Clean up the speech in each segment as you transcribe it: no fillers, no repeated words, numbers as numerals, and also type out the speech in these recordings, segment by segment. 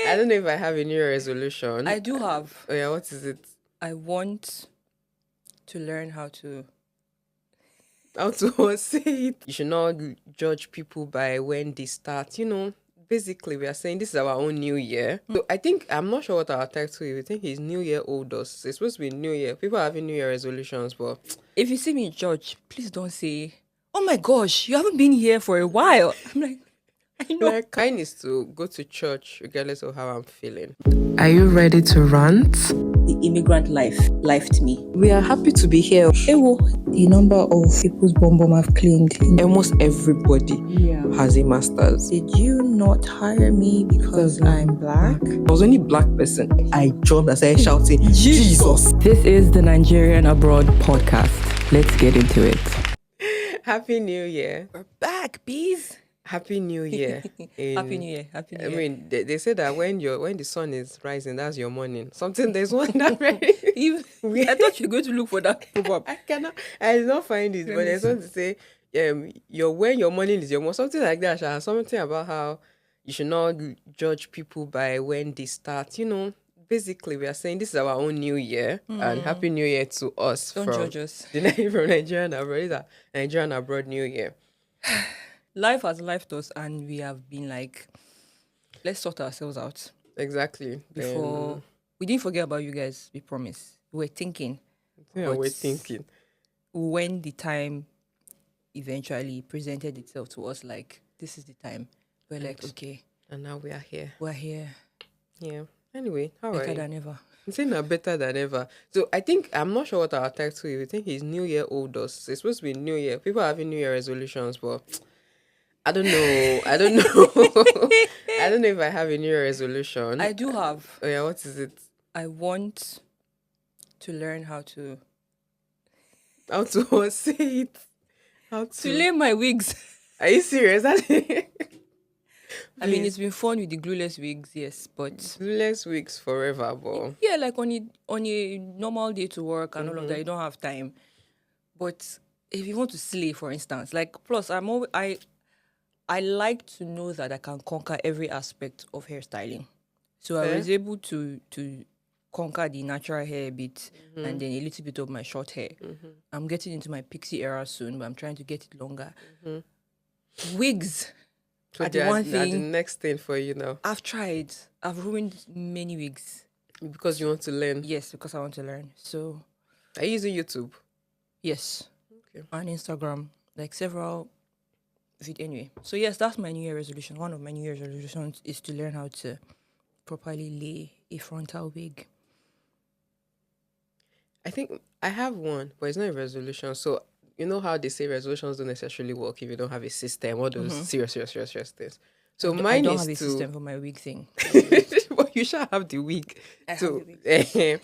I don't know if I have a new resolution. I do have. Oh yeah, what is it? I want to learn how to. How to say it? You should not judge people by when they start. Basically, we are saying this is our own new year. So I think I'm not sure what our title is. I think it's New Year Old Us. It's supposed to be New Year. People are having New Year resolutions, but If you see me in church, please don't say, "Oh my gosh, you haven't been here for a while." I'm like, I know. like mine is to go to church regardless of how I'm feeling. Are you ready to rant? The immigrant life to me. We are happy to be here. Ewo, the number of people's bomb have cleaned. Almost everybody has a master's. Did you not hire me because I'm black? I was only black person. I jumped and started shouting, Jesus! This is the Nigerian Abroad podcast. Let's get into it. Happy New Year. We're back, bees. Happy New Year. Happy New Year. Happy New Year. I mean, they say that when the sun is rising, that's your morning. There's one that very I thought you were going to look for that proverb. I did not find it, but there's one to say, when your morning is your morning, something like that. Something about how you should not judge people by when they start. Basically, we are saying this is our own new year, and Happy New Year to us. Don't judge us. From Nigerian Abroad. It's a Nigerian Abroad New Year. Life has left us, and we have been like, let's sort ourselves out. Exactly. Before we didn't forget about you guys, we promise. We're thinking. Yeah, we're thinking. When the time eventually presented itself to us, like, this is the time, we're like, okay. And now we are here. We're here. Yeah. Anyway, how are you? Better than ever. I'm saying that better than ever. So I think, I'm not sure what our title is. I think it's New Year Old Us. It's supposed to be New Year. People are having New Year resolutions, but I don't know. I don't know if I have a New Year resolution. I do have. Oh yeah, what is it? I want to learn how to say it. to lay my wigs. Are you serious? I mean, it's been fun with the glueless wigs, yes, but glueless wigs forever, but yeah, like on a normal day to work and all of that, you don't have time. But if you want to slay, for instance, like, plus I like to know that I can conquer every aspect of hairstyling. So I was able to conquer the natural hair a bit and then a little bit of my short hair. I'm getting into my pixie era soon, but I'm trying to get it longer. Wigs. So they are the next thing for you now. I've tried. I've ruined many wigs. Because you want to learn? Yes, because I want to learn. So, are you using YouTube? Yes. Okay. And Instagram, like several. Anyway, so yes, that's my New Year resolution. One of my New Year's resolutions is to learn how to properly lay a frontal wig. I think I have one, but it's not a resolution. So you know how they say resolutions don't necessarily work if you don't have a system, all those serious things. So mine I don't is have a system for my wig thing. Well, you shall have the wig. Have the wig.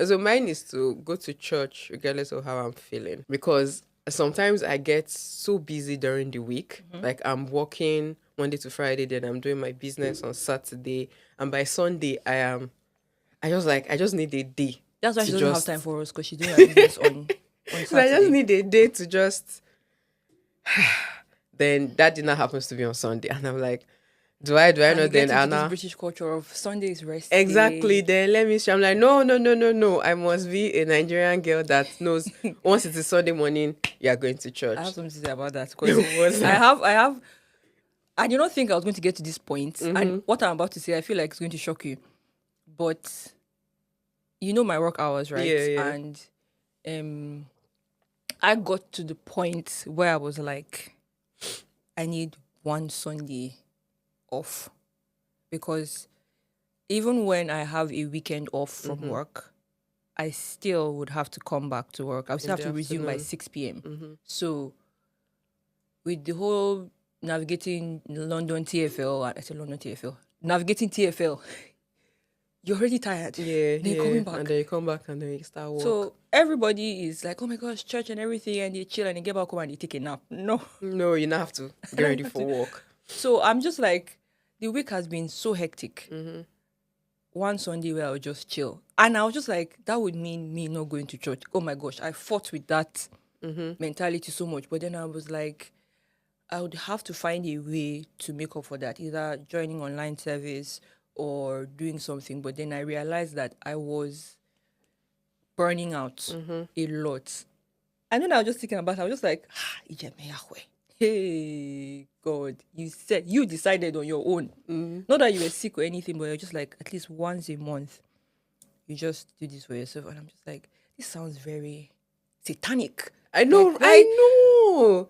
So mine is to go to church regardless of how I'm feeling, because sometimes I get so busy during the week. Like, I'm working Monday to Friday, then I'm doing my business on Saturday, and by Sunday I just need a day. That's why she doesn't have time for us, because she's doing her business on Saturday. So I just need a day to just then that dinner happens to be on Sunday, and I'm like, do I know then Anna? British culture of Sunday is rest. Exactly. Then let me see. I'm like, no. I must be a Nigerian girl that knows once it is Sunday morning, you are going to church. I have something to say about that. I have. I did not think I was going to get to this point, and what I'm about to say, I feel like it's going to shock you. But you know my work hours, right? Yeah. And I got to the point where I was like, I need one Sunday off, because even when I have a weekend off from work, I still would have to come back to work. I would still have to resume by 6 p.m. So with the whole navigating London TFL, I said London TFL, navigating TFL, you're already tired. Yeah. Then you're coming back. And then you come back and then you start work. So everybody is like, oh my gosh, church and everything, and they chill and they get back home and they take a nap. No, you don't have to get ready for work. So I'm just like, the week has been so hectic. One Sunday where I would just chill. And I was just like, that would mean me not going to church. Oh my gosh, I fought with that mentality so much. But then I was like, I would have to find a way to make up for that, either joining online service or doing something, but then I realized that I was burning out a lot. And when I was just thinking about it, I was just like, Ijeme Yahweh. Hey, God, you decided on your own. Not that you were sick or anything, but you're just like, at least once a month, you just do this for yourself. And I'm just like, this sounds very satanic. I know, Like, I know.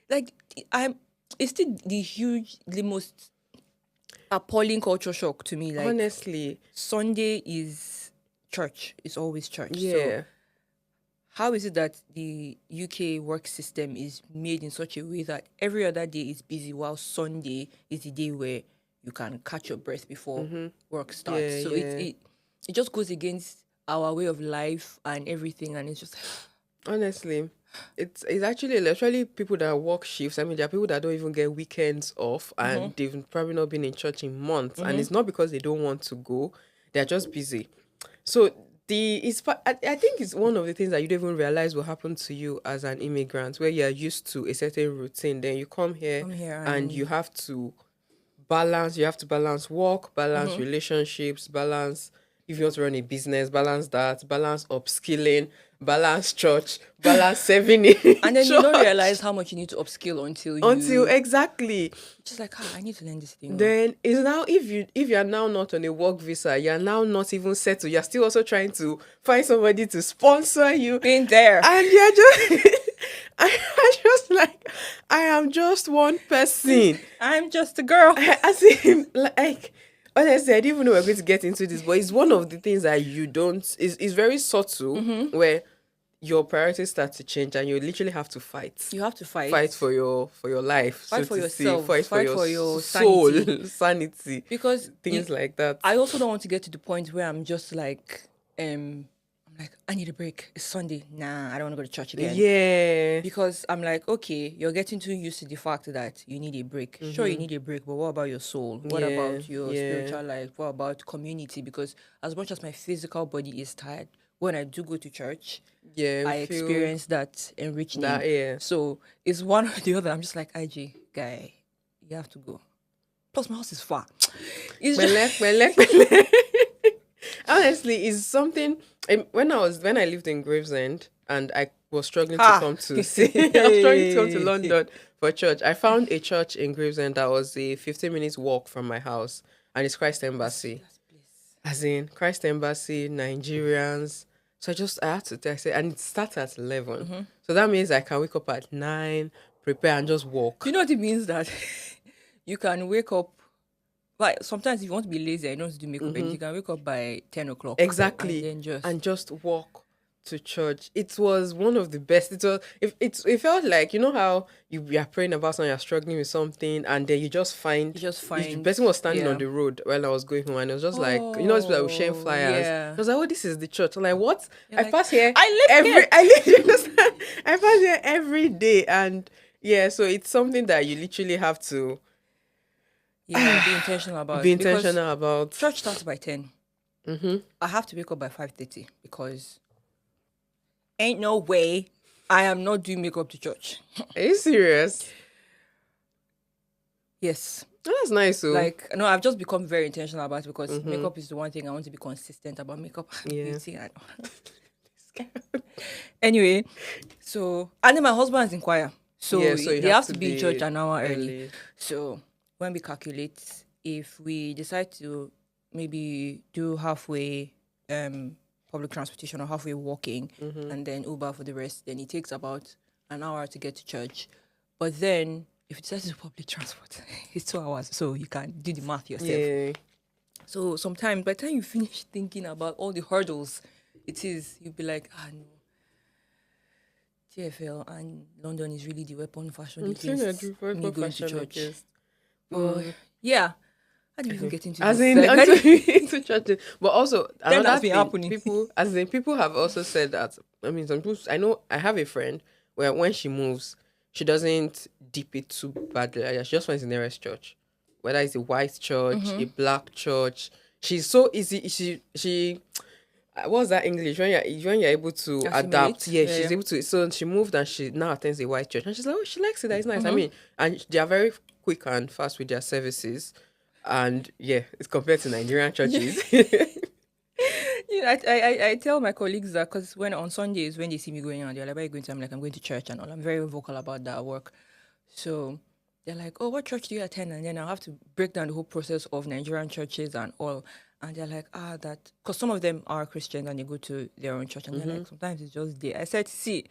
Like it's still the most appalling culture shock to me. Like, Honestly, Sunday is church. It's always church. So yeah. how is it that the UK work system is made in such a way that every other day is busy while Sunday is the day where you can catch your breath before work starts? Yeah, so yeah. it just goes against our way of life and everything, and it's just Honestly, it's actually literally people that work shifts. I mean, there are people that don't even get weekends off, and they've probably not been in church in months, and it's not because they don't want to go; they're just busy. So I think it's one of the things that you don't even realize will happen to you as an immigrant, where you're used to a certain routine. Then you come here and you have to balance. You have to balance work, balance relationships, balance if you want to run a business, balance that, balance upskilling, balance church, balance serving in and then church. you don't realize how much you need to upskill until Exactly. just like, I need to learn this thing. Then it's now if you're now not on a work visa, you're now not even settled. You're still also trying to find somebody to sponsor you. Been there. And you're just I'm just like, I am just one person. I'm just a girl. As in, like, honestly, I didn't even know we were going to get into this, but it's one of the things that you don't. It's very subtle where your priorities start to change, and you literally have to fight. You have to fight. Fight for your life. Fight so for to yourself. Say. Fight for your soul, sanity. Because things like that. I also don't want to get to the point where I'm just like, I'm like, I need a break. It's Sunday. Nah, I don't want to go to church again. Yeah. Because I'm like, okay, you're getting too used to the fact that you need a break. Sure, you need a break, but what about your soul? What about your spiritual life? What about community? Because as much as my physical body is tired, when I do go to church, I experience that enriching. So it's one or the other. I'm just like, IG, guy, you have to go. Plus, my house is far. Honestly, it's something. When I lived in Gravesend and I was struggling to come to I was struggling to come to London for church, I found a church in Gravesend that was a 15 minutes walk from my house, and it's Christ Embassy. As in Christ Embassy, Nigerians. So I had to text it, and it starts at 11. So that means I can wake up at 9, prepare, and just walk. You know what it means? That you can wake up. Like, sometimes if you want to be lazy and you don't want to do makeup, you can wake up by 10 o'clock. Exactly. And just walk to church. It was one of the best. It felt like, you know how you are praying about something, you're struggling with something, and then you just find. The person was standing on the road while I was going home, and it was just like, you know, it's like sharing flyers. I was like, oh, this is the church. I'm like, what? I pass here. I pass here every day, and so it's something that you literally have to. Yeah, be intentional about. Be intentional about. Church starts by 10. I have to wake up by 5:30 because ain't no way I am not doing makeup to church. Are you serious? Yes. That's nice. So. Like, no, I've just become very intentional about it because makeup is the one thing I want to be consistent about. Makeup beauty. Anyway, so, and then my husband is in choir. So they have to be in church an hour early. So when we calculate, if we decide to maybe do halfway public transportation or halfway walking and then Uber for the rest, then it takes about an hour to get to church. But then if you decide to do public transport, it's 2 hours. So you can do the math yourself. Yeah. So sometimes by the time you finish thinking about all the hurdles you'll be like, no. TFL and London is really the weapon fashion against me going to church. Yeah, I didn't even get into into church. But also, that's been happening. People have also said that. I mean, some people. I know. I have a friend where when she moves, she doesn't dip it too badly. She just finds the nearest church, whether it's a white church, a black church. She's so easy. She what's that English? When you're able to adapt. Yeah, she's able to. So she moved and she now attends a white church, and she's like, oh, she likes it. That is nice. I mean, and they are very quick and fast with their services. And yeah, it's compared to Nigerian churches. I tell my colleagues that because when on Sundays when they see me going out, they're like, "Where are you going to?" I'm like, "I'm going to church," and all. I'm very vocal about that at work. So they're like, "Oh, what church do you attend?" And then I'll have to break down the whole process of Nigerian churches and all. And they're like, that because some of them are Christians and they go to their own church, and they're like, sometimes it's just there. I said, "See,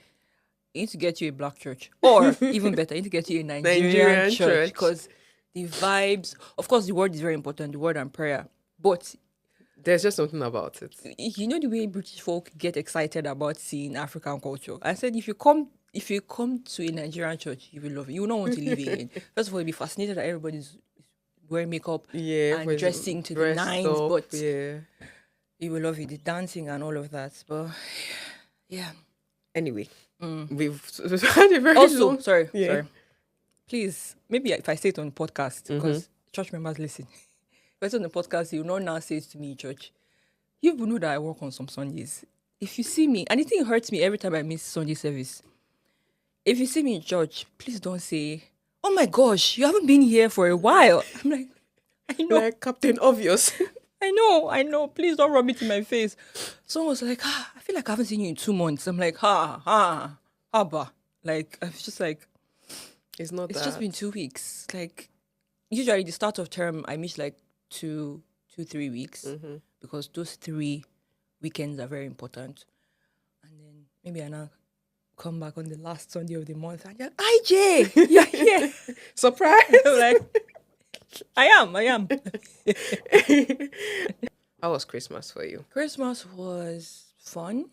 you need to get you a black church, or even better, you need to get you a Nigerian church because the vibes. Of course, the word is very important, the word and prayer, but." There's just something about it. You know the way British folk get excited about seeing African culture. I said if you come to a Nigerian church, you will love it. You will not want to leave again. First of all, you'll be fascinated that everybody's wearing makeup and dressing to the nines, but you will love it. The dancing and all of that. But yeah. Anyway, we've had a very long... Sorry. Please, maybe if I say it on podcast, because church members listen. If on the podcast, you know now says to me, church, you know that I work on some Sundays. If you see me, and the thing hurts me every time I miss Sunday service. If you see me in church, please don't say, "Oh my gosh, you haven't been here for a while." I'm like, I know. Like Captain Obvious. I know. Please don't rub it in my face. Someone was like, I feel like I haven't seen you in 2 months. I'm like, haba. Like, I was just like, it's not just been 2 weeks. Like, usually the start of term, I miss like 3 weeks because those 3 weekends are very important. And then maybe I now come back on the last Sunday of the month and you're like, IJ, you're here. Surprise. I'm like, I am. How was Christmas for you? Christmas was fun.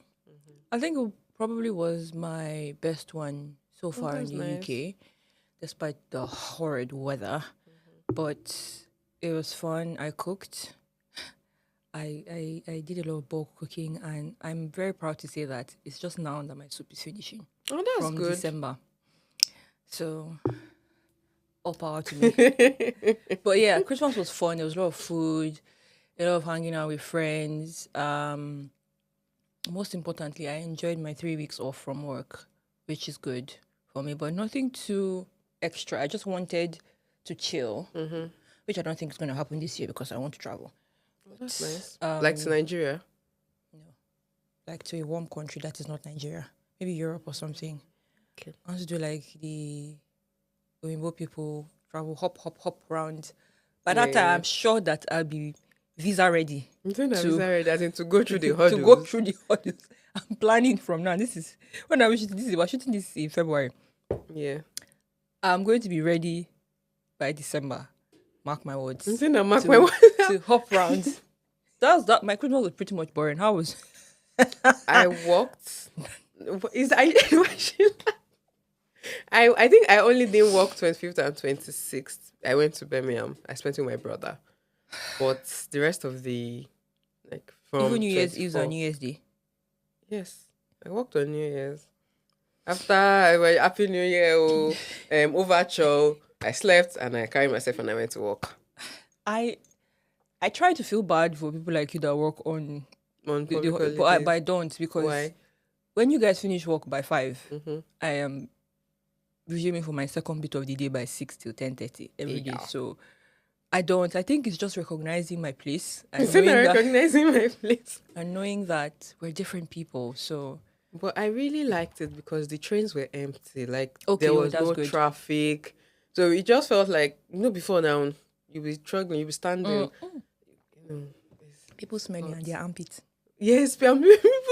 I think it probably was my best one so far in the UK, despite the horrid weather. But it was fun. I cooked. I did a lot of bulk cooking, and I'm very proud to say that it's just now that my soup is finishing. Oh, that's from good. December. So, all power to me. But yeah, Christmas was fun. There was a lot of food, a lot of hanging out with friends. Most importantly, I enjoyed my 3 weeks off from work, which is good for me, but nothing too extra. I just wanted to chill, which I don't think is going to happen this year because I want to travel. That's nice. Like to Nigeria? No. Like to a warm country that is not Nigeria. Maybe Europe or something. Okay. I want to do like the Oyinbo people travel, hop around. By that time, I'm sure that I'll be visa ready. I'm saying that visa ready, as in to go through the hurdles. To go through the hurdles. I'm planning from now. This is when we're shooting this in February. Yeah. I'm going to be ready by December. Mark my words. I'm saying that mark my words. To hop around. That my Christmas was pretty much boring. How was I walked. I think I only didn't walk 25th and 26th. I went to Birmingham. I spent it with my brother. But the rest of the from even New Year's Eve 24th, and New Year's Day. Yes, I walked on New Year's. After I went Happy New Year, overture, I slept and I carried myself and I went to work. I try to feel bad for people like you that work on but I don't, because why? When you guys finish work by 5, I am resuming for my second bit of the day by 6 till 10:30 every day. So I think it's just recognizing my place. And recognizing my place. And knowing that we're different people. So but I really liked it because the trains were empty. Like there was no traffic. So it just felt like, before now, you'll be struggling, you'll be standing. People smelling and their armpits. Yes, people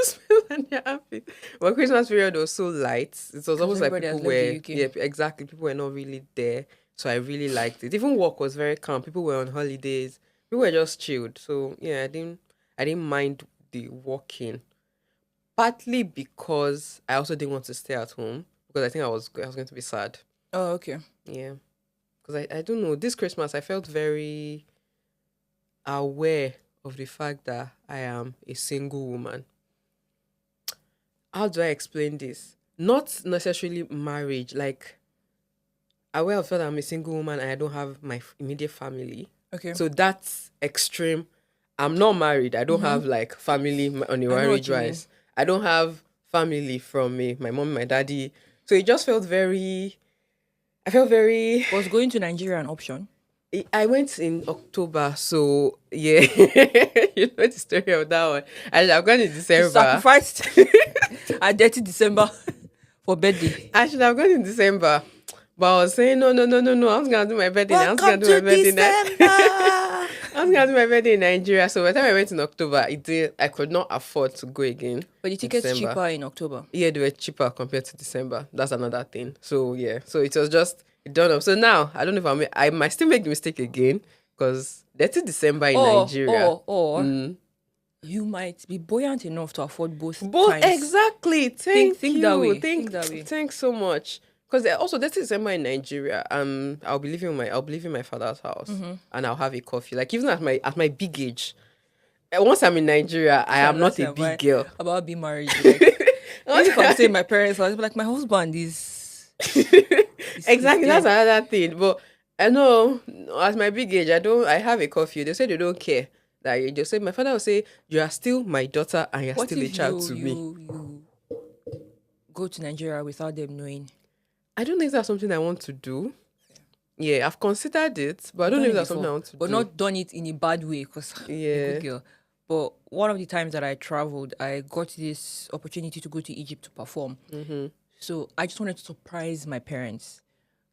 smell and their armpits. But Christmas period was so light. It was almost like people were... Yeah, exactly. People were not really there. So I really liked it. Even work was very calm. People were on holidays. People were just chilled. So yeah, I didn't mind the walking. Partly because I also didn't want to stay at home. Because I think I was going to be sad. Oh, okay. Yeah. Because I don't know. This Christmas, I felt very aware of the fact that I am a single woman. How do I explain this? Not necessarily marriage. Like, aware of the fact that I'm a single woman and I don't have my immediate family. Okay. So that's extreme. I'm not married. I don't have like family on the marriage wise. I don't have family from me, my mom, my daddy. So it just felt very... I felt very... Was going to Nigeria an option? I went in October, so yeah, you know the story of that one. I've gone in You December. sacrificed a dirty December for birthday. I should have gone in December, but I was saying no, no, no, no, no. I was gonna do my birthday. I was Welcome gonna do my to birthday. December. I was gonna do my birthday in Nigeria. So by the time I went in October, I could not afford to go again But the in ticket's December. cheaper in October. Yeah, they were cheaper compared to December. That's another thing. So yeah, so it was just done up. So now I don't know if I might still make the mistake again because that's December in Nigeria. Or you might be buoyant enough to afford both Both times. exactly. Thank think you. that way. Think Think that way. Thanks so much. Because also that's December in Nigeria. I'll be leaving my father's house, and I'll have a coffee. Like even at my big age, once I'm in Nigeria, I am not a big girl. About being married. Like, even if I'm saying my parents, I'll be like, my husband is Exactly, is that's another thing. But I know at my big age, I have a curfew. They say they don't care. Like they say, my father will say, "You are still my daughter, and you're What still a if child to me." you go to Nigeria without them knowing? I don't think that's something I want to do. Yeah, I've considered it, but I don't Done think it that's something I before, want to but do. not done it in a bad way because a Yeah. good girl. But one of the times that I traveled, I got this opportunity to go to Egypt to perform. So I just wanted to surprise my parents.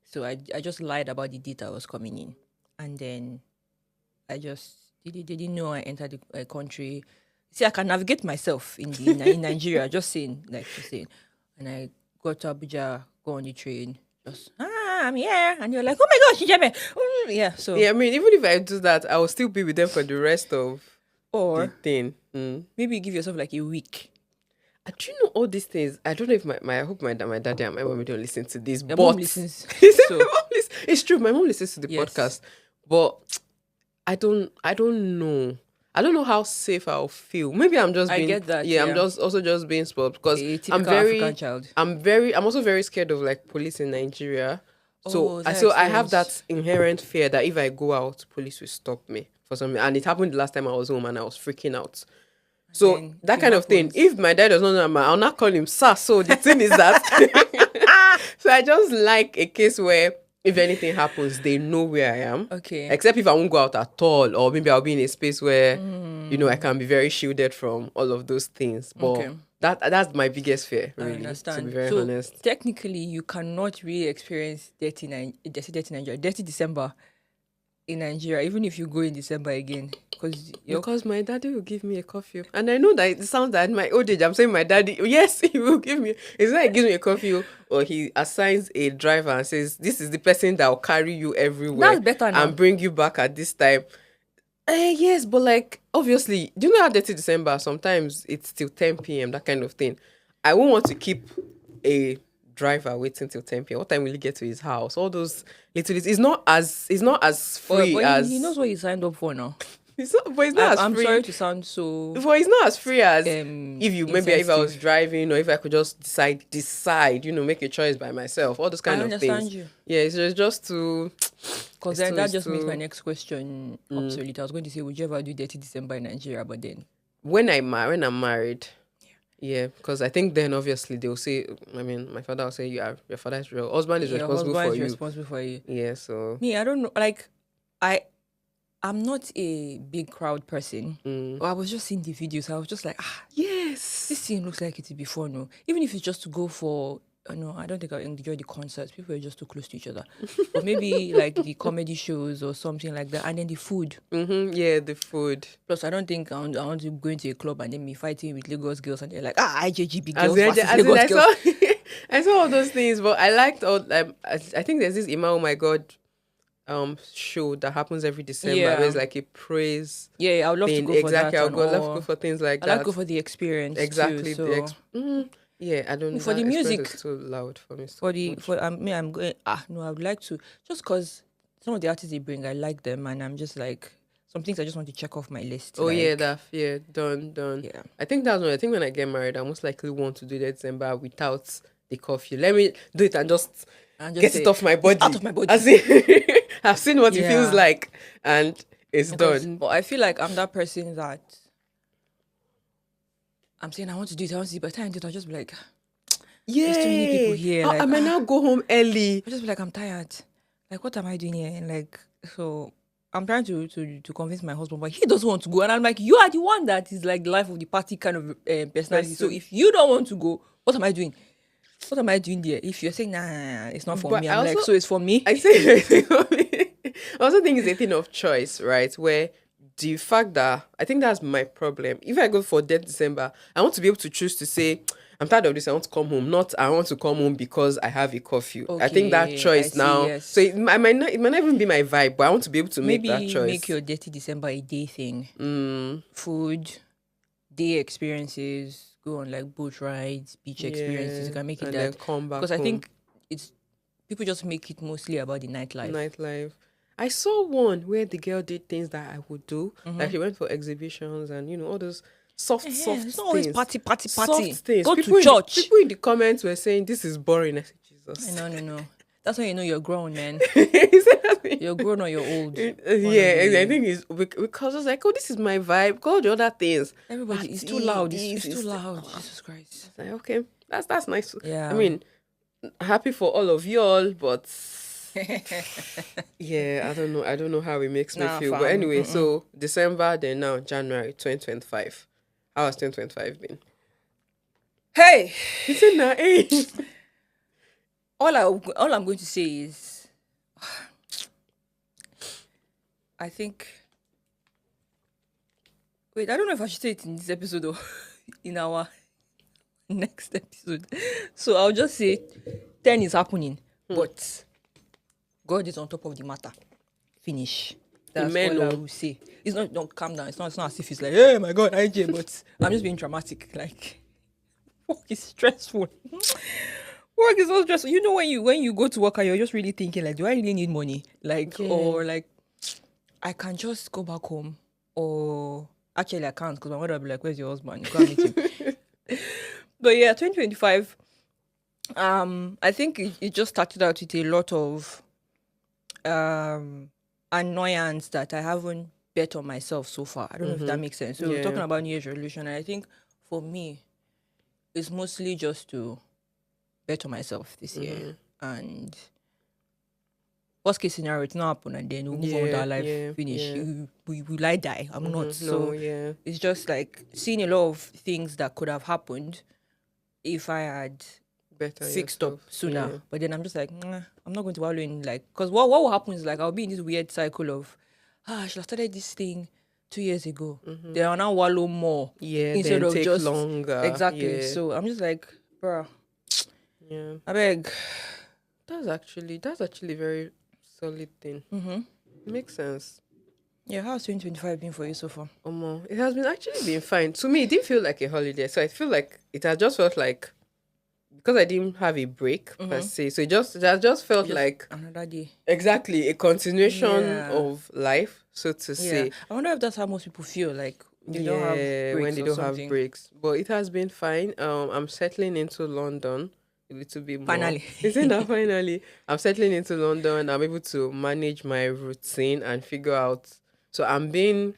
So I just lied about the date I was coming in. And then I just they didn't know I entered the country. See, I can navigate myself in Nigeria, just saying. And I got to Abuja, go on the train, just, I'm here. And you're like, oh my gosh, Ijeme. Yeah, so. Yeah, I mean, even if I do that, I will still be with them for the rest of the Or thing. maybe give yourself like a week. Do you know all these things? I don't know if I hope my daddy and my mommy don't listen to this, Your but mom listens. My So, mom it's true. My mom listens to the Yes. podcast, but I don't know. I don't know how safe I'll feel. Maybe I'm just I being get that, I'm yeah. just also just being spoiled because A I'm typical African child. I'm also very scared of like police in Nigeria. So Oh, that I have experience. that inherent fear that if I go out, police will stop me for something. And it happened the last time I was home and I was freaking out. So Then that it kind of thing. happens. If my dad does not know, I'll not call him sir. So the thing is that so I just like a case where if anything happens, they know where I am. Okay. Except if I won't go out at all, or maybe I'll be in a space where I can be very shielded from all of those things. But Okay. that's my biggest fear, I really. To understand. be very So honest. technically, you cannot really experience dirty Nigeria, dirty December in Nigeria, even if you go in December again, Because my daddy will give me a coffee. And I know that it sounds that at my old age, I'm saying my daddy, yes, he will give me. It's like he gives me a coffee or he assigns a driver and says, this is the person that will carry you everywhere. That's better now. And bring you back at this time. Yes, but like, obviously, do you know how dirty December? Sometimes it's till 10 p.m., that kind of thing. I won't want to keep a driver waiting till 10 p.m. What time will he get to his house? All those little, it's not as free but as he knows what he signed up for now. but it's not as I'm free. sorry to sound so. Well, it's not as free as if I was insensitive. driving or if I could just decide, make a choice by myself. All those kind I of understand things. you. Yeah, it's just to Because it's then too- that it's just makes too- my next question obsolete. I was going to say, would you ever do dirty December in Nigeria? But then, when I'm married. Yeah, because I think then obviously they'll say. I mean, my father will say, your father is your husband is your responsible husband for is you. responsible for you. Yeah, so Me, I don't know. Like, I'm not a big crowd person. But I was just seeing the videos. I was just like, yes, this scene looks like it's before. No, even if it's just to go for. No, I don't think I enjoy the concerts. People are just too close to each other. But maybe like the comedy shows or something like that. And then the food. yeah, the food. Plus, I don't think I want to go into a club and then be fighting with Lagos girls and they're like, IJGB As girls in, versus as in, Lagos I girls. saw, I saw all those things, but I liked all. I think there's this Ima, oh my god, show that happens every December. Yeah. Where it's like a praise Yeah, I would love to thing. go for Exactly, that. I'll and go. Love to all. go for things like I that. like to go for the experience Exactly. too. So Yeah, I don't. For that the experience music. is too loud for me. for the for me, I'm going. No, I would like to just because some of the artists they bring, I like them, and I'm just like some things I just want to check off my list. Oh like, yeah, done. Yeah. I think when I get married, I most likely want to do that December without the curfew. Let me do it and just and just get say, it off my "It's body. out of my body." As in, I've seen what it feels Yeah. like, and it's done. But I feel like I'm that person that I'm saying I want to do it. I want to do it. By the time I do it, I'll just be like, Yeah, too many people here, I like, might now go home early. I'll just be like, I'm tired. like, what am I doing here? And like, so I'm trying to convince my husband, but he doesn't want to go. And I'm like, you are the one that is like the life of the party kind of personality. So Person. if you don't want to go, what am I doing? What am I doing there? If you're saying, nah, it's not for But me, I I'm like, also so it's for me. I say I also think it's a thing of choice, right? Where the fact that I think that's my problem. If I go for dead December, I want to be able to choose to say, I'm tired of this, I want to come home. Not I want to come home because I have a curfew. I think that Okay, I choice see, now. yes. So it might not even be my vibe, but I want to be able to make that Maybe make choice. your dirty December a day thing. Food, day experiences, go on like boat rides, beach experiences. You can make it and that. then come back Because I home. think it's people just make it mostly about the nightlife. Nightlife. I saw one where the girl did things that I would do. Like she went for exhibitions and all those soft It's not always things. party. Soft things. Go People to church. people in the comments were saying this is boring. I said, Jesus. No. That's when you know you're grown, man. He said that You're grown or you're old. yeah, I think it's because I was like, oh, this is my vibe. Go all the other things. Everybody, it's too Party, loud. this, It's too loud. Jesus Christ. Like, okay, that's nice. Yeah. I mean, happy for all of y'all, but yeah, I don't know how it makes me Nah, feel. But fam. anyway, so December, then now January 2025. How has 2025 been? Hey, It's in that age. all I'm going to say is, I think. Wait, I don't know if I should say it in this episode or in our next episode. So I'll just say 10 is happening, but God is on top of the matter. Finish. That's Amen, all I oh. will say. It's not, don't calm down. It's not as if it's like, hey, my God, IJ, but I'm just being dramatic. Like, work is stressful. Work is so stressful. You know, when you go to work and you're just really thinking, like, do I really need money? Like, Yeah. or like, I can just go back home, or actually I can't because my mother will be like, where's your husband? Go and meet him. But yeah, 2025, I think it just started out with a lot of annoyance that I haven't bet on myself so far. I don't know if that makes sense. So we're talking Yeah. about New Year's resolution, and I think for me, it's mostly just to bet on myself this year. And worst case scenario, it's not happen, and then we'll move on with our life. Finish. Yeah. Will I die? I'm not. No, So yeah. it's just like seeing a lot of things that could have happened if I had Better fixed yourself. up sooner. Yeah. But then I'm just like, nah, I'm not going to wallow in like, because what will happen is like I'll be in this weird cycle of, I should have started this thing 2 years ago. Then I'll now wallow more. Yeah, instead then of take just longer. exactly. Yeah. So I'm just like, bruh, Yeah. I beg. That's actually a very solid thing. Makes sense. Yeah, how's 2025 been for you so far? It has been fine. To me, it didn't feel like a holiday. So I feel like it has just felt like because I didn't have a break per se. So it has just felt like Another day. exactly a continuation Yeah. of life, so to Yeah. say. I wonder if that's how most people feel like they don't have breaks when they or don't something. have breaks. But it has been fine. I'm settling into London a little bit more. Finally. Isn't that finally? I'm settling into London. I'm able to manage my routine and figure out. So I'm being,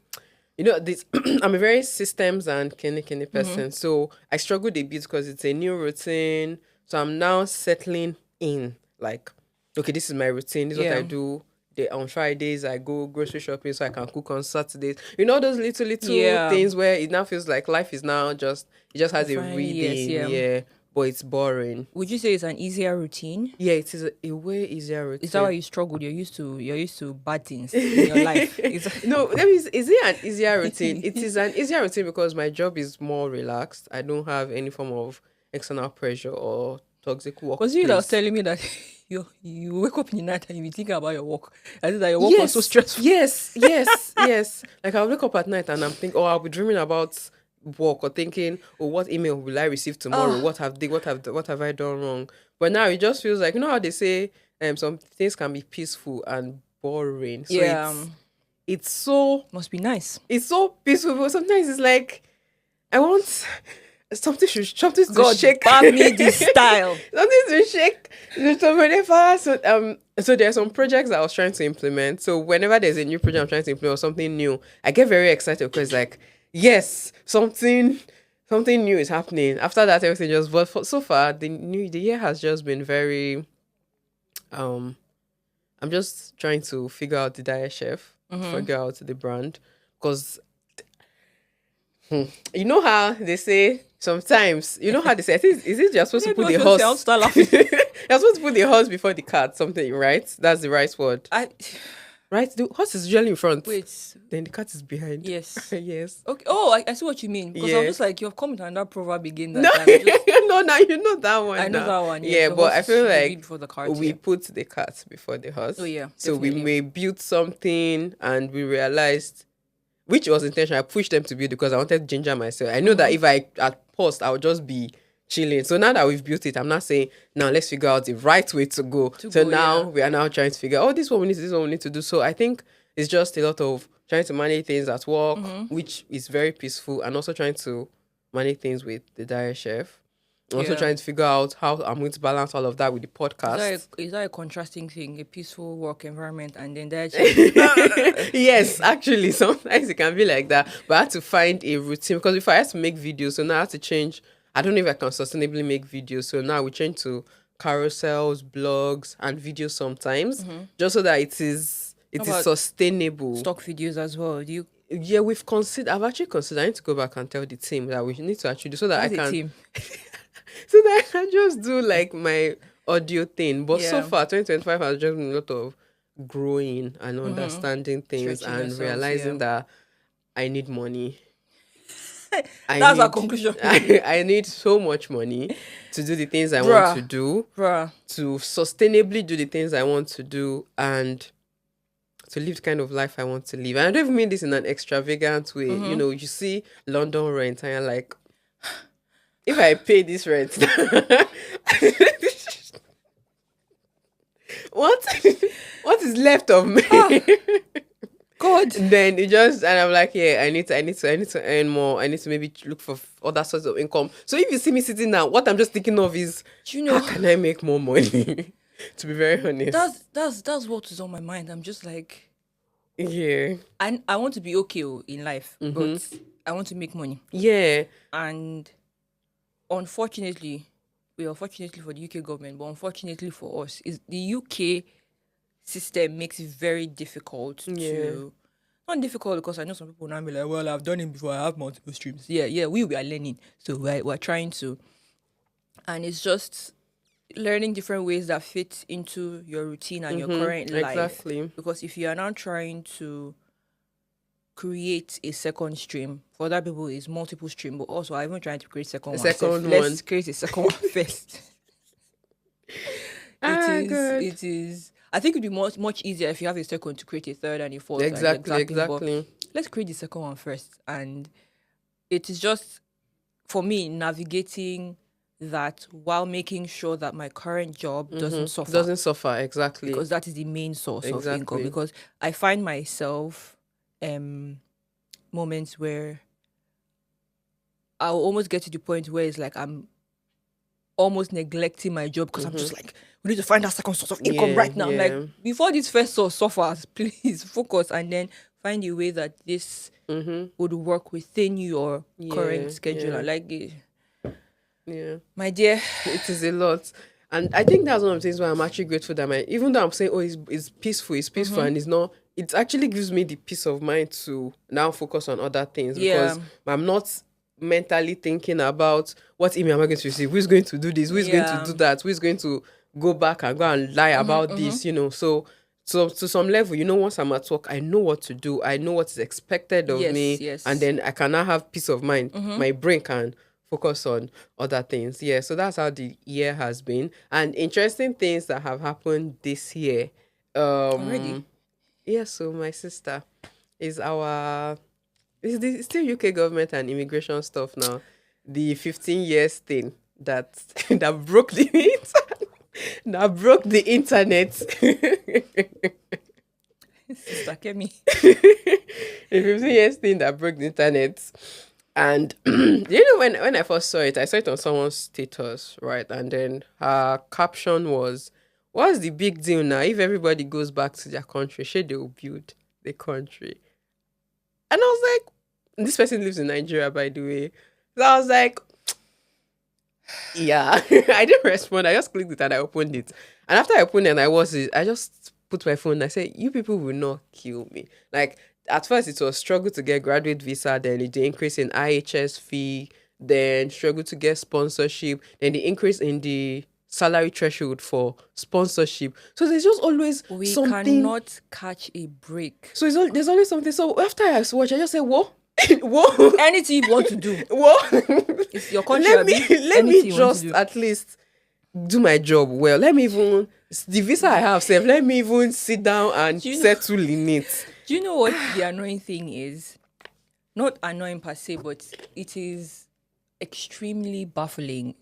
this. I'm a very systems and kene person. So I struggled a bit because it's a new routine. So I'm now settling in. Like, okay, this is my routine. This is what I Yeah. do. On Fridays, I go grocery shopping so I can cook on Saturdays. Those little Yeah. things where it now feels like life is now it just has a Finally, yes, reading, yeah. but it's boring. Would you say it's an easier routine? Yeah, it is a way easier routine. Is that why you struggled? You're used to bad things in your life. No, that means is it an easier routine? It is an easier routine because my job is more relaxed. I don't have any form of external pressure or toxic work. Was you that was telling me that you wake up in the night and you be thinking about your work? I think that your work was so stressful. Yes. Like I'll wake up at night and I'm thinking, I'll be dreaming about work or thinking, what email will I receive tomorrow? What have I done wrong? But now it just feels like how they say some things can be peaceful and boring. So Yeah. it's so Must be nice. it's so peaceful, but sometimes it's like I want something to God, shake. ban me this style. Something to shake. So there are some projects that I was trying to implement. So whenever there's a new project I'm trying to implement or something new, I get very excited because like, yes, something new is happening. After that, everything just. But so far, the year has just been very, I'm just trying to figure out the diet chef, figure out the brand, because you know how they say sometimes. You know how they say. I think is it you're supposed to put the horse. Start laughing. You're supposed to put the horse before the cart. Something, right? That's the right word. Right? The horse is usually in front. Wait. Then the cat is behind. Yes. Yes. Okay. Oh, I see what you mean. Because I'm just like, you've come with another proverb again. That No, just, no, now you know that one. I know now. that one. Yeah, The but I horse feel should be like before the cart, we yeah. put the cat before the horse. Oh, yeah, So we definitely. may build something, and we realized, which was intentional. I pushed them to build because I wanted to ginger myself. I know that if I had paused, I would just be chilling. So now that we've built it, I'm not saying now let's figure out the right way to go. Now we are now trying to figure out, this one we need to, this one we need to do. So I think it's just a lot of trying to manage things at work, which is very peaceful, and also trying to manage things with the diet chef. Also Yeah. trying to figure out how I'm going to balance all of that with the podcast. Is that a contrasting thing? A peaceful work environment and then that Yes, actually, sometimes it can be like that. But I had to find a routine because if I had to make videos, so now I have to change. I don't know if I can sustainably make videos. So now we change to carousels, blogs, and videos sometimes, just so that it is about sustainable. stock videos as well. Do you Yeah, I've actually considered. I need to go back and tell the team that we need to actually do so that I can. team? So that I can just do like my audio thing. But so Yeah. far, 2025 has just been a lot of growing and understanding things Stretching and yourself, realizing yeah. that I need money. That's our conclusion. I need so much money to do the things I want to do, Bruh. to sustainably do the things I want to do, and to live the kind of life I want to live. And I don't even mean this in an extravagant way. You know, you see London rent and you're like, if I pay this rent, what is left of me? God. Then it just, and I'm like, yeah, I need to earn more. I need to maybe look for other sorts of income. So if you see me sitting now, what I'm just thinking of is, Do you know how can I make more money? To be very honest. that's what is on my mind. I'm just like, Yeah. I want to be okay in life, but I want to make money. Yeah. And unfortunately for the UK government, but unfortunately for us, is the UK system makes it very difficult to not difficult because I know some people now be like, well, I've done it before, I have multiple streams. Yeah, we are learning. So we're trying to, and it's just learning different ways that fit into your routine and your current life. Exactly. Because if you are now trying to create a second stream, for other people it's multiple stream, but also I'm even trying to create second one. Let's create a second one first. It is. I think it'd be much easier if you have a second to create a third and a fourth. Exactly. But let's create the second one first, and it is just for me navigating that while making sure that my current job doesn't suffer. Exactly. Because that is the main source of income. Because I find myself moments where I'll almost get to the point where it's like I'm almost neglecting my job because I'm just like, we need to find that second source of income right now. I'm like, before this first source suffers, please focus and then find a way that this would work within your current schedule. My dear, it is a lot. And I think that's one of the things why I'm actually grateful that even though I'm saying, oh, it's peaceful, and it's not, it actually gives me the peace of mind to now focus on other things because I'm not mentally thinking about what email am I going to receive, who's going to do this, who's going to do that, who's going to go back and go and lie about this, you know. So to some level, you know, once I'm at work, I know what to do, I know what is expected of me, and then I can now have peace of mind. My brain can focus on other things. Yeah, so that's how the year has been. And interesting things that have happened this year. already. Yeah, so my sister is it's still UK government and immigration stuff now. The 15 years thing that that broke the internet. Sister Kemi. The 15 years thing that broke the internet. And you know, when I first saw it on someone's status, right? And then her caption was, what's the big deal now? If everybody goes back to their country, they will build the country. And I was like, this person lives in Nigeria, by the way. So I was like, yeah. I didn't respond. I just clicked it and I opened it. And after I opened it and I just put my phone. I said, you people will not kill me. Like, at first, it was struggle to get graduate visa, then the increase in IHS fee, then struggle to get sponsorship, then the increase in the salary threshold for sponsorship. So there's just always We something. cannot catch a break. So there's always something. So after I watch, I just say, what? What? Anything you want to do. What? It's your country. let me Anything you want just to do. at least do my job well. Let me even the visa I have, self. Let me even sit down and Do you know- settle in it. Do you know what the annoying thing is? Not annoying per se, but it is extremely baffling.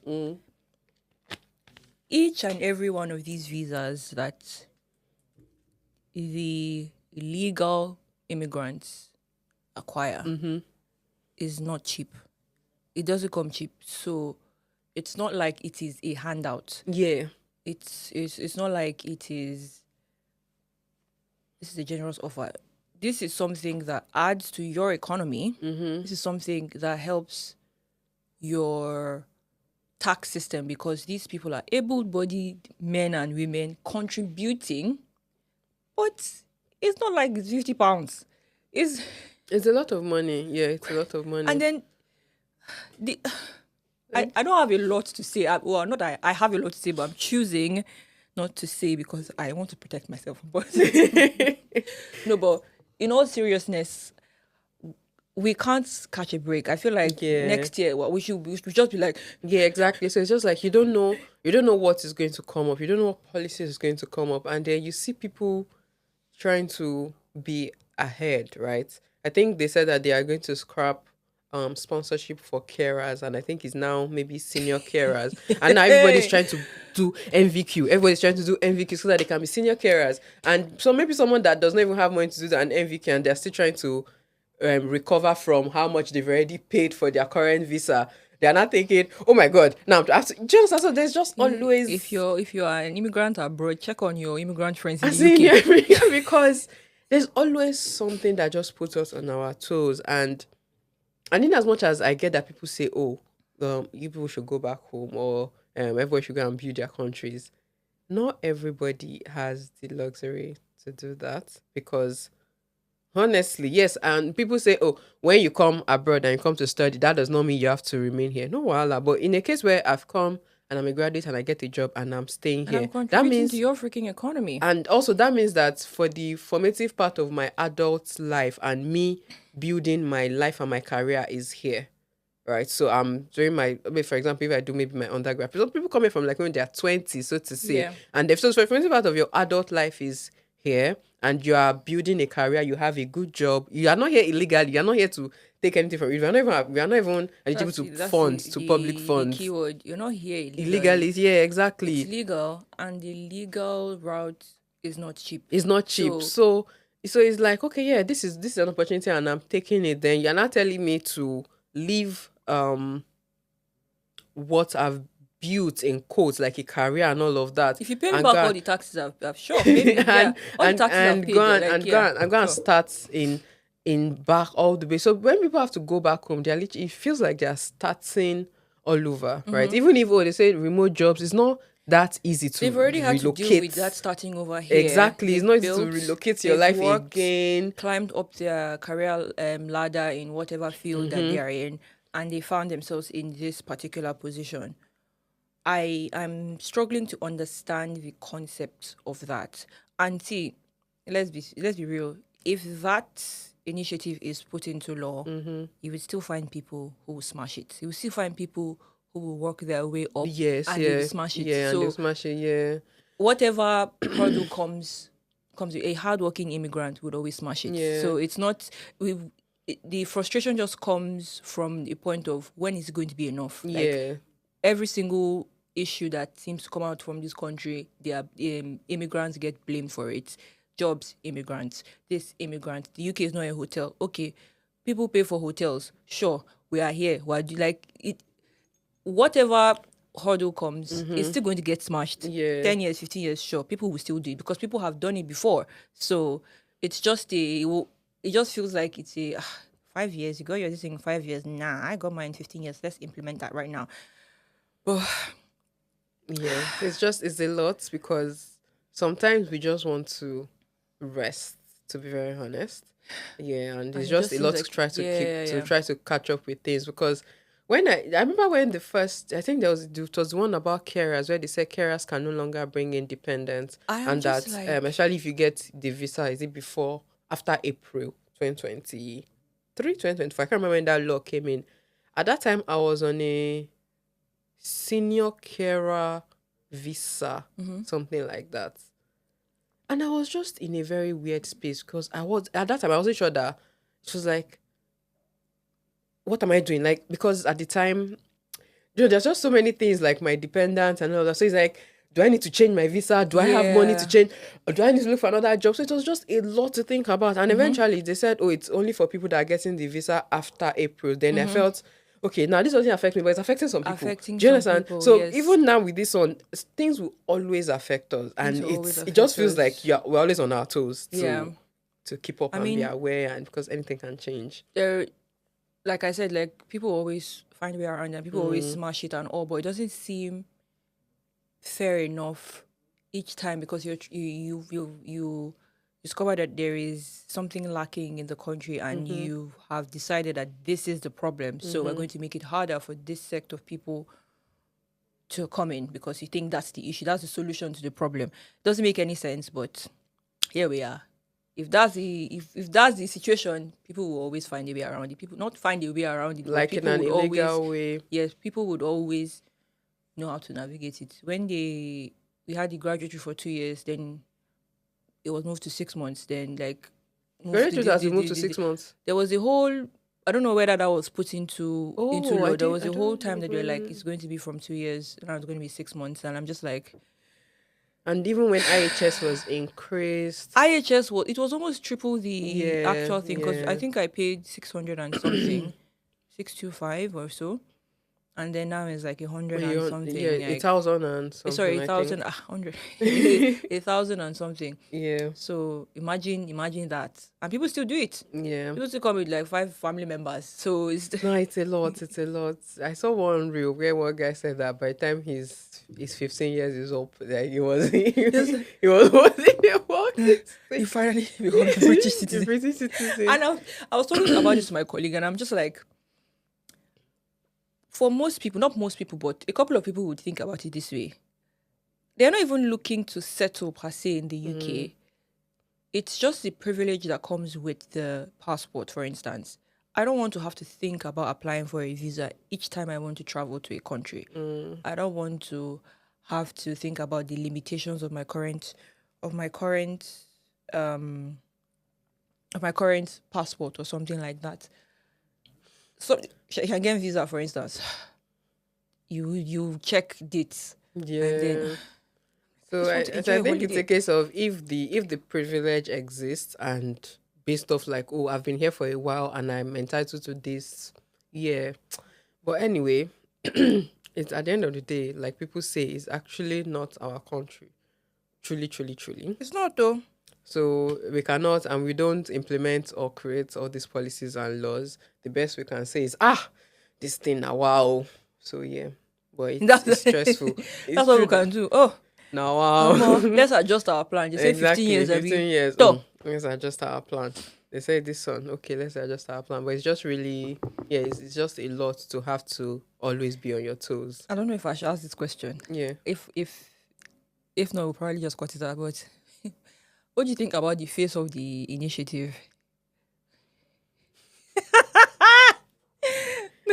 Each and every one of these visas that the illegal immigrants acquire is not cheap. It doesn't come cheap. So it's not like it is a handout. Yeah. It's not like it is. This is a generous offer. This is something that adds to your economy. This is something that helps your tax system, because these people are able-bodied men and women contributing, but it's not like it's £50. It's a lot of money. Yeah, it's a lot of money. and then I don't have a lot to say. Well, not I have a lot to say, but I'm choosing not to say because I want to protect myself. But no, but in all seriousness, we can't catch a break. I feel like next year, we should just be like, yeah, exactly. So it's just like you don't know what is going to come up. You don't know what policies is going to come up, and then you see people trying to be ahead, right? I think they said that they are going to scrap sponsorship for carers, and I think it's now maybe senior carers. And now everybody's trying to do NVQ. Everybody's trying to do NVQ so that they can be senior carers. And so maybe someone that does not even have money to do an NVQ, and they're still trying to recover from how much they've already paid for their current visa. They're not thinking, oh my God, now I have to, just so there's just always, if you are an immigrant abroad, check on your immigrant friends in as the UK. in, because there's always something that just puts us on our toes. And in as much as I get that people say, oh, you people should go back home, or everybody should go and build their countries, not everybody has the luxury to do that, because honestly, yes, and people say, oh, when you come abroad and you come to study, that does not mean you have to remain here. No, voila. But in a case where I've come and I'm a graduate and I get a job and I'm staying And here, I'm that contributing means to your freaking economy. and also that means that for the formative part of my adult life and me building my life and my career is here, right? So I'm doing for example, if I do maybe my undergrad, some people come here from like when they're 20, so to say. Yeah. And if so, the formative part of your adult life is here, and you are building a career, you have a good job, you are not here illegally, you are not here to take anything from you. We are not even eligible to funds, to public funds. The keyword. You're not here Illegally, yeah, exactly. It's legal, and the legal route is not cheap. It's not cheap. So it's like, okay, yeah, this is an opportunity and I'm taking it. Then you're not telling me to leave what I've built in quotes, like a career and all of that. If you pay me back all the taxes I've sure, maybe, all the taxes I've paid, go and start in back all the way. So when people have to go back home, they're literally, it feels like they're starting all over, right? Even if they say remote jobs, it's not that easy to They've already had relocate. to deal with that starting over here. Exactly. It's not easy to relocate your life again. Climbed up their career ladder in whatever field that they are in, and they found themselves in this particular position. I'm struggling to understand the concept of that. And see, let's be real. If that initiative is put into law, you will still find people who will smash it. You will still find people who will work their way up. Yes, and they will smash it. Yeah, and they'll smash it, yeah. Whatever hurdle comes with a hardworking immigrant would always smash it. Yeah. So it's not the frustration just comes from the point of when is it going to be enough? Yeah. Every single issue that seems to come out from this country, immigrants get blamed for it. Jobs, immigrants. This immigrant. The UK is not a hotel. Okay, people pay for hotels. Sure, we are here. Why do like it? Whatever hurdle comes, it's still going to get smashed. Yeah. 10 years, 15 years, sure, people will still do it because people have done it before. So it's just it just feels like it's 5 years. You got your thing in 5 years. Nah, I got mine in 15 years. Let's implement that right now. But yeah, it's a lot, because sometimes we just want to rest, to be very honest. Yeah, and And it's it just just a seems lot to like, try to keep yeah, to yeah. try to catch up with things because when I remember when the first I think it was one about carers where they said carers can no longer bring independence I am and just that like, especially if you get the visa is it before after April 2023 2024 I can't remember when that law came in. At that time I was on a senior carer visa, something like that. And I was just in a very weird space because I was at that time I wasn't sure that she was like, what am I doing? Like because at the time, there's just so many things like my dependents and all that. So it's like, do I need to change my visa? Do I have money to yeah. change? Or do I need to look for another job? So it was just a lot to think about. And eventually they said, oh, it's only for people that are getting the visa after April. Then I felt, okay, now this doesn't affect me, but it's affecting some people. Affecting Do you some understand? people, So yes. even now with this one, things will always affect us. Things And will always it just affect feels like us. we're always on our toes Yeah. to keep up I and be mean, aware and because anything can change. there, like I said, like people always find a way around and people always smash it and all, but it doesn't seem fair enough each time because you discover that there is something lacking in the country and you have decided that this is the problem. So we're going to make it harder for this sect of people to come in because you think that's the issue, that's the solution to the problem. Doesn't make any sense, but here we are. If that's the if that's the situation, people will always find a way around it. People not find a way around it, but Like in people an would always, illegal way. yes, people would always know how to navigate it. When we had the graduate for 2 years, then it was moved to 6 months. Then like moved Very to true that we moved to 6 months. there was a whole, I don't know whether that was put into Oh, I law. There did. was I a whole don't time that they were like, even. it's going to be from 2 years, now it's going to be 6 months, and I'm just like, And even when IHS was increased, IHS was almost triple the yeah, actual thing because I yeah, think I paid 600 and something, 625 or so, and then now it's like a but hundred and you yeah, something. a Like thousand and sorry, something, a I thousand, think. 100, a thousand and something. Yeah, So imagine that, and people still do it. yeah. People still come with like 5 family members. So it's No, it's a lot. It's a lot. I saw one reel where one guy said that by the time he's 15 years is up, that he was just he was what you finally become a British a citizen. British citizen. And I was talking about this to my colleague, and I'm just like, for most people, not most people, but a couple of people would think about it this way. They're not even looking to settle per se in the UK. It's just the privilege that comes with the passport, for instance. I don't want to have to think about applying for a visa each time I want to travel to a country. I don't want to have to think about the limitations of my current um of my current passport or something like that. So you can get a visa, for instance. You check dates and then Yeah. So just I, want to so enjoy I a think it's a holiday. case of if the privilege exists and based off like, oh, I've been here for a while and I'm entitled to this. Yeah. But anyway, it's at the end of the day, like people say, it's actually not our country. Truly, truly, truly. It's not though. So we cannot and we don't implement or create all these policies and laws. The best we can say is, this thing now, wow. So yeah. But it's That's stressful. that's It's what true we that can do. Oh, now let's adjust our plan. They say 15 exactly years 15 every. years. So Let's adjust our plan. They say this one, okay, let's adjust our plan. But it's just really, yeah, it's just a lot to have to always be on your toes. I don't know if I should ask this question. Yeah. If not, we'll probably just cut it out. But what do you think about the face of the initiative?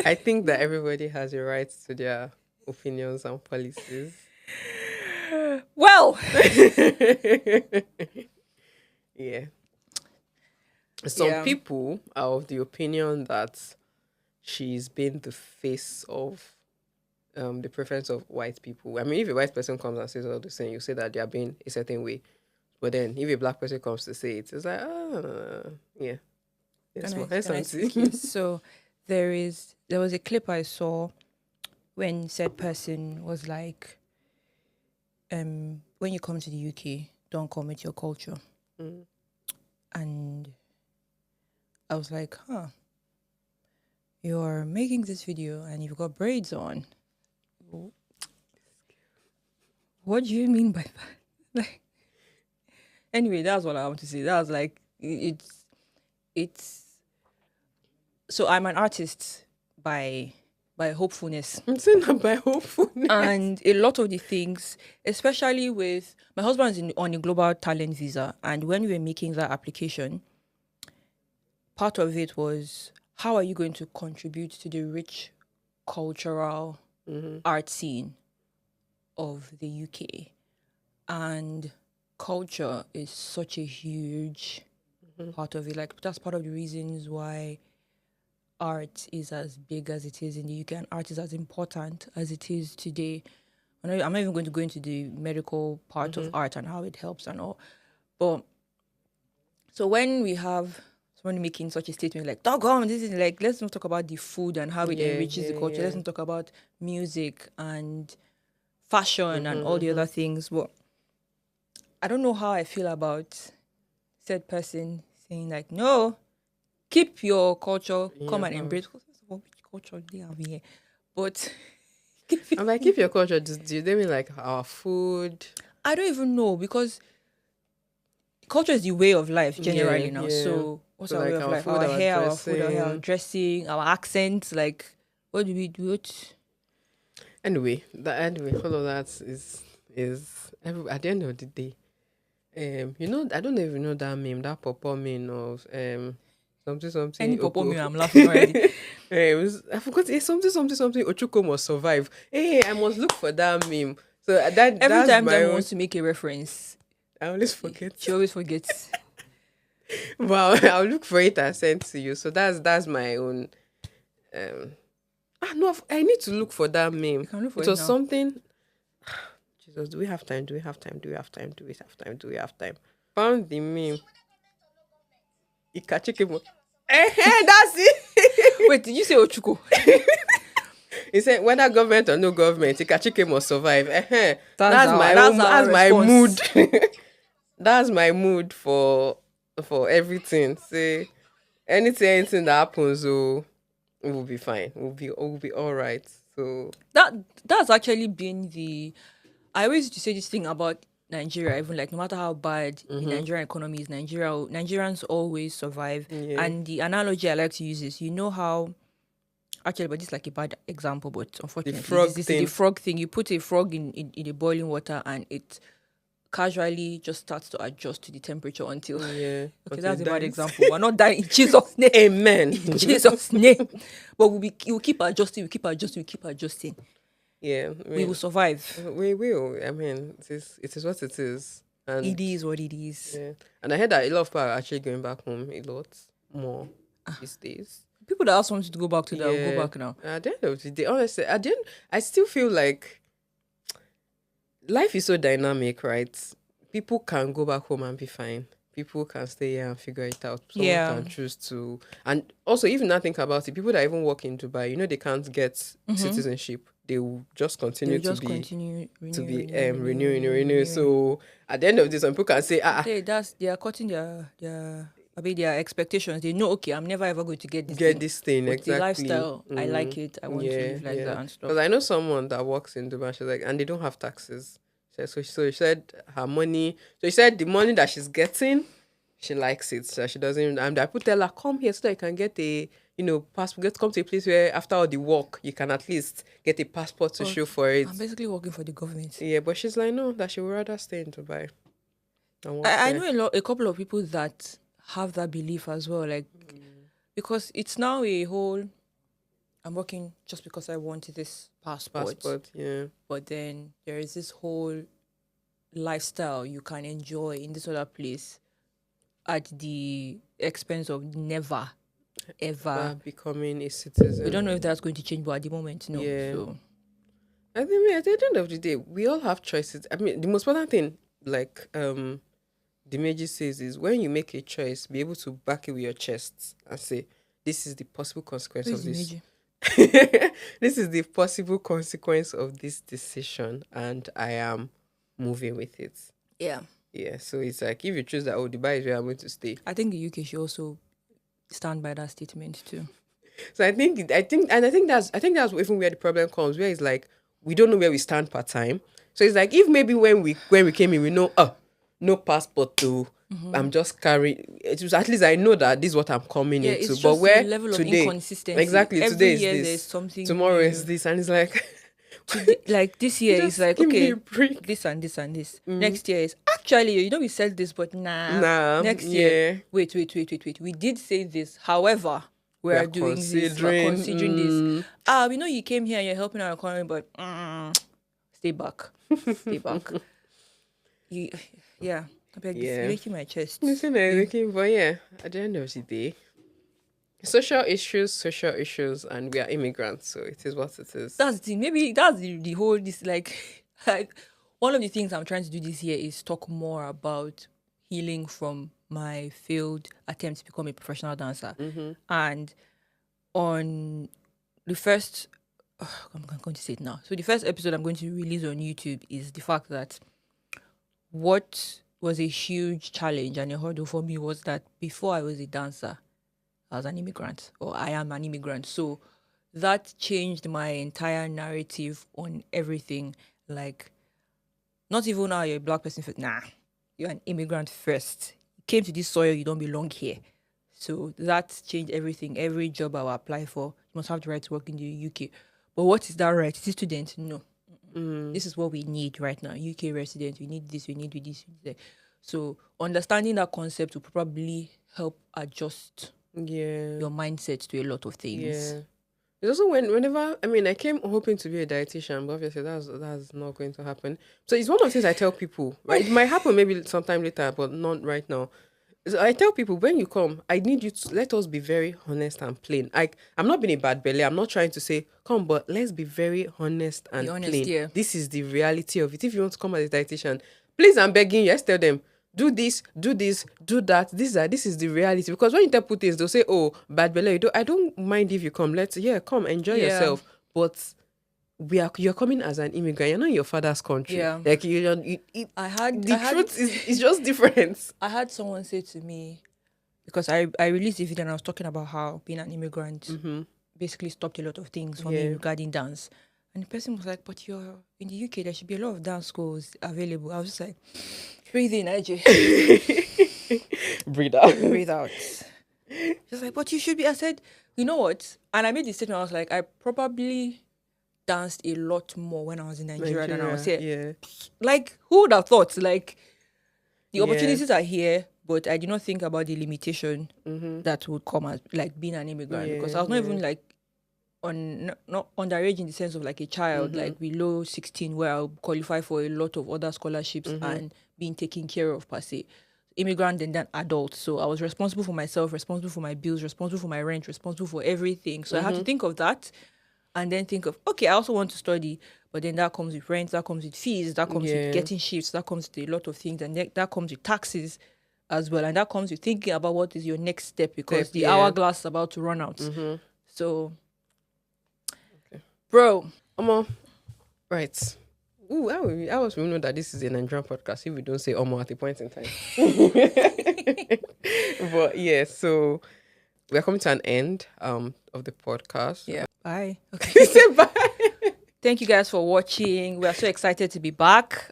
I think that everybody has a right to their opinions and policies. Well, Yeah. Some yeah, people are of the opinion that she's been the face of the preference of white people. I mean, if a white person comes and says all the same, you say that they are being a certain way. But then if a black person comes to say it, it's like, yeah. Yes, well, can I something. speak? Yes. So there was a clip I saw when said person was like, when you come to the UK, don't come with your culture. And I was like, you're making this video and you've got braids on. What do you mean by that? Like, Anyway, that's what I want to say. That was like it's so I'm an artist by hopefulness. I'm saying that by hopefulness. And a lot of the things, especially with my husband is on a global talent visa, and when we were making that application, part of it was how are you going to contribute to the rich cultural art scene of the UK? And culture is such a huge part of it. Like that's part of the reasons why art is as big as it is in the UK and art is as important as it is today. I'm not even going to go into the medical part of art and how it helps and all. But so when we have someone making such a statement like, doggone, this is like, let's not talk about the food and how it enriches the culture. Let's not talk about music and fashion and all the other things. But I don't know how I feel about said person saying like, no, keep your culture, come and embrace. Which culture do they have here? But I'm like, keep your culture. Do they mean like our food? I don't even know because culture is the way of life generally now. So what's our like way of our life? food, Our our hair, our food, our hair, our dressing. dressing, our accents. Like, what do we do? Anyway, all of that at the end of the day. I don't even know that meme, that purple meme of something. Any purple Oko. me, I'm laughing already. I forgot. Something. Ochuko must survive. Hey, I must look for that meme. So Every that's time my someone own. wants to make a reference, I always forget. she always forgets. Well, I'll look for it and send to you. So that's my own. No, I need to look for that meme. You can look for It it was now. something. Jesus, do we have time? Do we have time? Do we have time? Do we have time? Do we have time? Found the meme. Ikachikimo. That's it. Wait, did you say Ochuko? He said, whether government or no government, Ikachike must survive. That's our- my that's own, our that's my response. mood. That's my mood for everything. Say anything that happens, we'll be fine. We'll be all right. So That's actually been the. I always used to say this thing about Nigeria, even like no matter how bad the Nigerian economy is, Nigerians always survive. Yeah. And the analogy I like to use is, you know how, actually, but this is like a bad example, but unfortunately, frog this is thing. the frog thing. You put a frog in the boiling water and it casually just starts to adjust to the temperature until. yeah. Okay, that's a bad example. We're not dying in Jesus' name. Amen. In Jesus' name. But we'll keep adjusting, we keep adjusting. Yeah. We will survive. We will. I mean, it is what it is. And It is what it is. yeah. And I heard that a lot of people are actually going back home a lot more these days. People that ask wanted to go back to that will Yeah. go back now. At the end of the day, honestly, at the end, I still feel like life is so dynamic, right? People can go back home and be fine. People can stay here and figure it out. Someone Yeah. can choose to. And also, even not think about it, people that even work in Dubai, they can't get citizenship. They will just continue They'll just to be continue renew. So at the end of this, some people can say, they are cutting their expectations. They know, okay, I'm never ever going to get this. get thing. this thing. But exactly. the lifestyle, I like it. I want to live like that and stuff. Because I know someone that works in Dubai. She's like, and they don't have taxes. So she said her money. So she said the money that she's getting, she likes it. So she doesn't. And I put tell her, come here so that you can get a passport. Come to a place where after all the work, you can at least get a passport to show for it. I'm basically working for the government. Yeah, but she's like, no, that she would rather stay in Dubai. And work I there. know a couple of people that have that belief as well, like because it's now a whole. I'm working just because I wanted this passport. Yeah. But then there is this whole lifestyle you can enjoy in this other place at the expense of never, ever. Becoming a citizen. We don't know if that's going to change, but at the moment, no. Yeah. So I think at the end of the day, we all have choices. I mean, the most important thing, like Dimeji says, is when you make a choice, be able to back it with your chest and say, this is the possible consequence of this. This is the possible consequence of this decision, and I am moving with it. yeah, Yeah, so it's like if you choose that, Dubai is where I'm going to stay. I think the UK should also stand by that statement too. So I think that's even where the problem comes, where it's like we don't know where we stand part time. So it's like if maybe when we came in, we know no passport to. I'm just carrying. It was at least I know that this is what I'm coming Yeah, into. it's But just where the level of today, inconsistency. exactly Every today is year this, there's something tomorrow new. is this, and it's like Like this year is just like, give me okay, a break. this and this and this. Next year is actually, we said this, but Nah, next yeah. year, wait. We did say this. However, we are doing this. We're considering this. We know you came here and you're helping our economy, but stay back. Stay back. Yeah. You're making my chest. Listen, but yeah, at the end of the day, social issues, and we are immigrants, so it is what it is. That's the maybe that's the whole this like one of the things I'm trying to do this year is talk more about healing from my failed attempt to become a professional dancer. And on the first I'm going to say it now. So the first episode I'm going to release on YouTube is the fact that what was a huge challenge and a hurdle for me was that before I was a dancer, I was an immigrant, or I am an immigrant. So that changed my entire narrative on everything. Like, not even now you're a black person. You're an immigrant first. You came to this soil, you don't belong here. So that changed everything. Every job I will apply for, you must have the right to work in the UK. But what is that right? Is it student? No. This is what we need right now. UK resident, we need this, we need this, we need that. So understanding that concept will probably help adjust your mindset to a lot of things. Yeah. It's also whenever I came hoping to be a dietitian, but obviously that's not going to happen. So it's one of the things I tell people. Right? It might happen maybe sometime later, but not right now. So I tell people, when you come, I need you to let us be very honest and plain. I'm not being a bad belly. I'm not trying to say come, but let's be very honest and plain. Yeah. This is the reality of it. If you want to come as a dietitian, please, I'm begging you, just tell them, do this, do that. This is the reality. Because when you tell people things, they'll say, "Oh, bad belly." I don't mind if you come. Come, enjoy yourself. But you're coming as an immigrant. You're not in your father's country. Yeah. Like truth is just different. I had someone say to me, because I released a video and I was talking about how being an immigrant basically stopped a lot of things for me regarding dance. And the person was like, "But you're in the UK, there should be a lot of dance schools available." I was just like, breathe in, AJ. Breathe out. Breathe out. She's like, "But you should be." I said, "You know what?" And I made the statement. I was like, I probably danced a lot more when I was in Nigeria than I was here. Yeah. Like, who would have thought? Like, the opportunities are here, but I did not think about the limitation that would come as like being an immigrant, because I was not even like not underage in the sense of like a child, like below 16, where I'll qualify for a lot of other scholarships and being taken care of per se. Immigrant and then adult. So I was responsible for myself, responsible for my bills, responsible for my rent, responsible for everything. So I had to think of that and then think of, okay, I also want to study, but then that comes with rent, that comes with fees, that comes with getting shifts, that comes with a lot of things, and that comes with taxes as well. And that comes with thinking about what is your next step, because the hourglass is about to run out. So, bro. Right. Ooh, I was know that this is a Nigerian podcast if we don't say Omo at a point in time. But yeah, so we're coming to an end of the podcast. Yeah. Bye. Okay. Say bye. Thank you guys for watching. We are so excited to be back.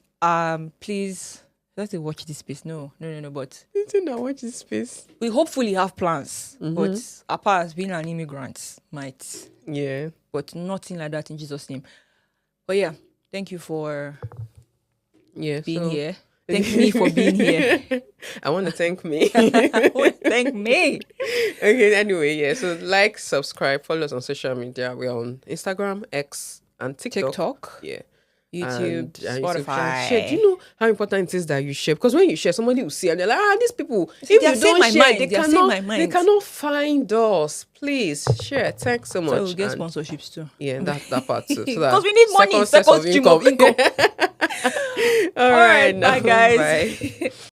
Please, let's watch this space. No. But you did not watch this space. We hopefully have plans. But apart as being an immigrant might. Yeah. But nothing like that in Jesus' name. But yeah, thank you for being here. Thank me for being here. I want to thank me. Thank me. Okay, anyway, yeah. So like, subscribe, follow us on social media. We're on Instagram, X, and TikTok. Yeah. YouTube, Spotify. Share. Do you know how important it is that you share? Because when you share, somebody will see and they're like, these people, if you don't share, they cannot find us. Please share. Thanks so much. So we'll get sponsorships too. Yeah, that part too. Because we need money, second stream of income. All right, bye guys. Bye.